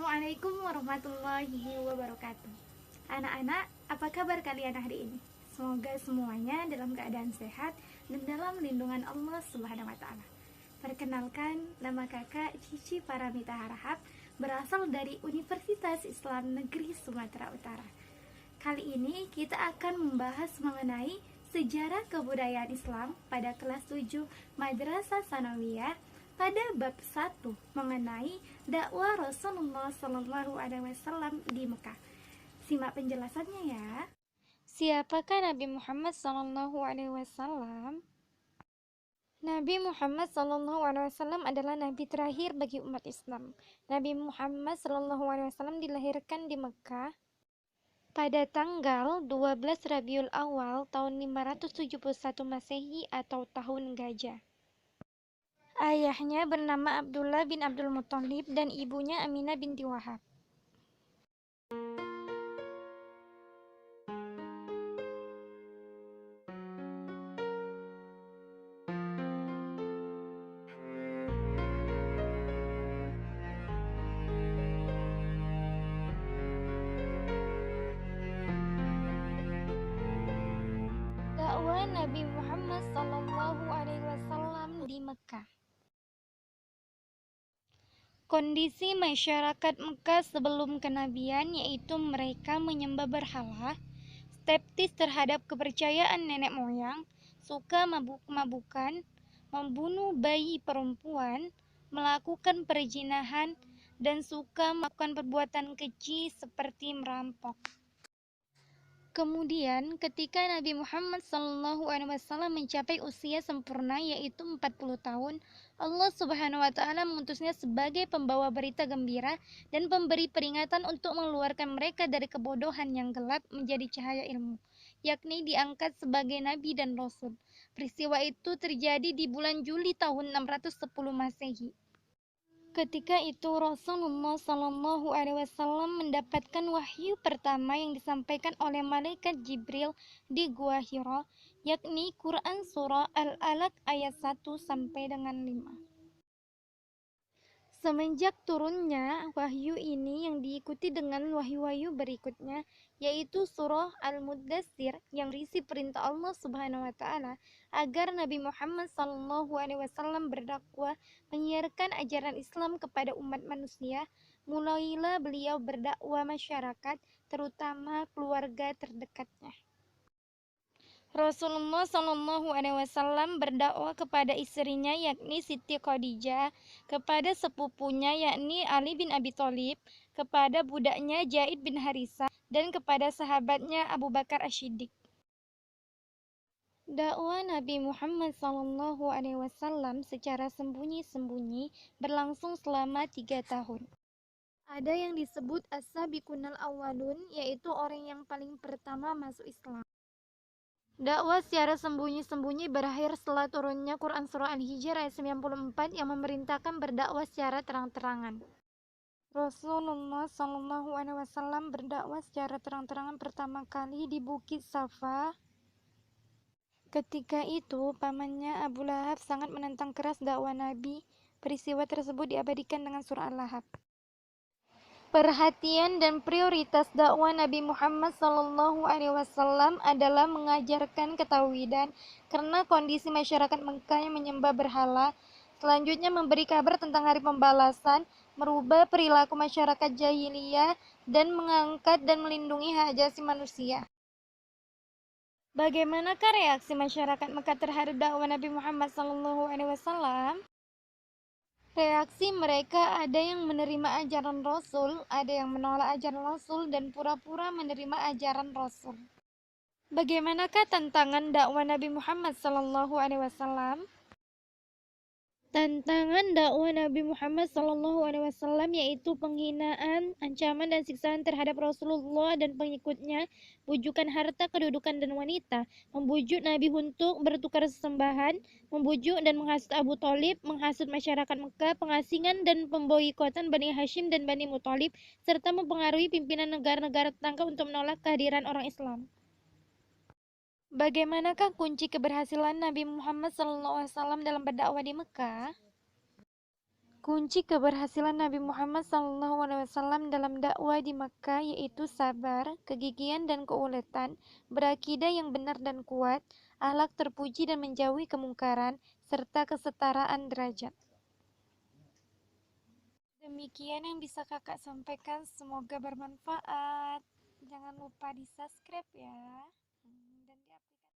Assalamualaikum warahmatullahi wabarakatuh. Anak-anak, apa kabar kalian hari ini? Semoga semuanya dalam keadaan sehat dan dalam lindungan Allah Subhanahu wa taala. Perkenalkan, nama kakak Cici Paramita Harahap, berasal dari Universitas Islam Negeri Sumatera Utara. Kali ini kita akan membahas mengenai sejarah kebudayaan Islam pada kelas 7 Madrasah Sanawiyah pada bab 1 mengenai dakwah Rasulullah SAW di Mekah. Simak penjelasannya ya. Siapakah Nabi Muhammad SAW? Nabi Muhammad SAW adalah nabi terakhir bagi umat Islam. Nabi Muhammad SAW dilahirkan di Mekah pada tanggal 12 Rabiul Awal tahun 571 Masehi atau tahun gajah. Ayahnya bernama Abdullah bin Abdul Muthalib dan ibunya Aminah binti Wahab. Dakwah Nabi Muhammad SAW di Mekah. Kondisi masyarakat Mekah sebelum kenabian yaitu mereka menyembah berhala, skeptis terhadap kepercayaan nenek moyang, suka mabuk-mabukan, membunuh bayi perempuan, melakukan perzinahan, dan suka melakukan perbuatan keji seperti merampok. Kemudian ketika Nabi Muhammad SAW mencapai usia sempurna yaitu 40 tahun, Allah Subhanahu wa taala mengutusnya sebagai pembawa berita gembira dan pemberi peringatan untuk mengeluarkan mereka dari kebodohan yang gelap menjadi cahaya ilmu, yakni diangkat sebagai nabi dan rasul. Peristiwa itu terjadi di bulan Juli tahun 610 Masehi. Ketika itu Rasulullah SAW mendapatkan wahyu pertama yang disampaikan oleh malaikat Jibril di Gua Hira, yakni Quran Surah Al-Alaq ayat 1 sampai dengan 5. Semenjak turunnya wahyu ini yang diikuti dengan wahyu-wahyu berikutnya, yaitu surah Al-Muddatsir yang berisi perintah Allah Subhanahu wa taala agar Nabi Muhammad SAW berdakwah menyiarkan ajaran Islam kepada umat manusia. Mulailah beliau berdakwah masyarakat, terutama keluarga terdekatnya. Rasulullah SAW berdakwah kepada istrinya yakni Siti Khadijah, kepada sepupunya yakni Ali bin Abi Thalib, kepada budaknya Zaid bin Harisah, dan kepada sahabatnya Abu Bakar As-Siddiq. Dakwah Nabi Muhammad SAW secara sembunyi-sembunyi berlangsung selama 3 tahun. Ada yang disebut as-sabiqunal awwalun, yaitu orang yang paling pertama masuk Islam. Dakwah secara sembunyi-sembunyi berakhir setelah turunnya Quran Surah Al-Hijr ayat 94 yang memerintahkan berdakwah secara terang-terangan. Rasulullah SAW berdakwah secara terang-terangan pertama kali di Bukit Safa. Ketika itu, pamannya Abu Lahab sangat menentang keras dakwah Nabi. Peristiwa tersebut diabadikan dengan surah Al-Lahab. Perhatian dan prioritas dakwah Nabi Muhammad SAW adalah mengajarkan ketauhidan karena kondisi masyarakat Mekah yang menyembah berhala. Selanjutnya memberi kabar tentang hari pembalasan, merubah perilaku masyarakat jahiliyah, dan mengangkat dan melindungi hak asasi manusia. Bagaimanakah reaksi masyarakat Mekah terhadap dakwah Nabi Muhammad SAW? Reaksi mereka ada yang menerima ajaran Rasul, ada yang menolak ajaran Rasul, dan pura-pura menerima ajaran Rasul. Bagaimanakah tantangan dakwah Nabi Muhammad SAW? Tantangan dakwah Nabi Muhammad SAW yaitu penghinaan, ancaman dan siksaan terhadap Rasulullah dan pengikutnya, bujukan harta, kedudukan dan wanita, membujuk Nabi untuk bertukar sesembahan, membujuk dan menghasut Abu Thalib, menghasut masyarakat Mekah, pengasingan dan pemboikotan Bani Hashim dan Bani Muthalib, serta mempengaruhi pimpinan negara-negara tetangga untuk menolak kehadiran orang Islam. Bagaimanakah kunci keberhasilan Nabi Muhammad SAW dalam berdakwah di Mekah? Kunci keberhasilan Nabi Muhammad SAW dalam dakwah di Makkah yaitu sabar, kegigihan dan keuletan, berakidah yang benar dan kuat, akhlak terpuji dan menjauhi kemungkaran, serta kesetaraan derajat. Demikian yang bisa kakak sampaikan, semoga bermanfaat. Jangan lupa di subscribe ya.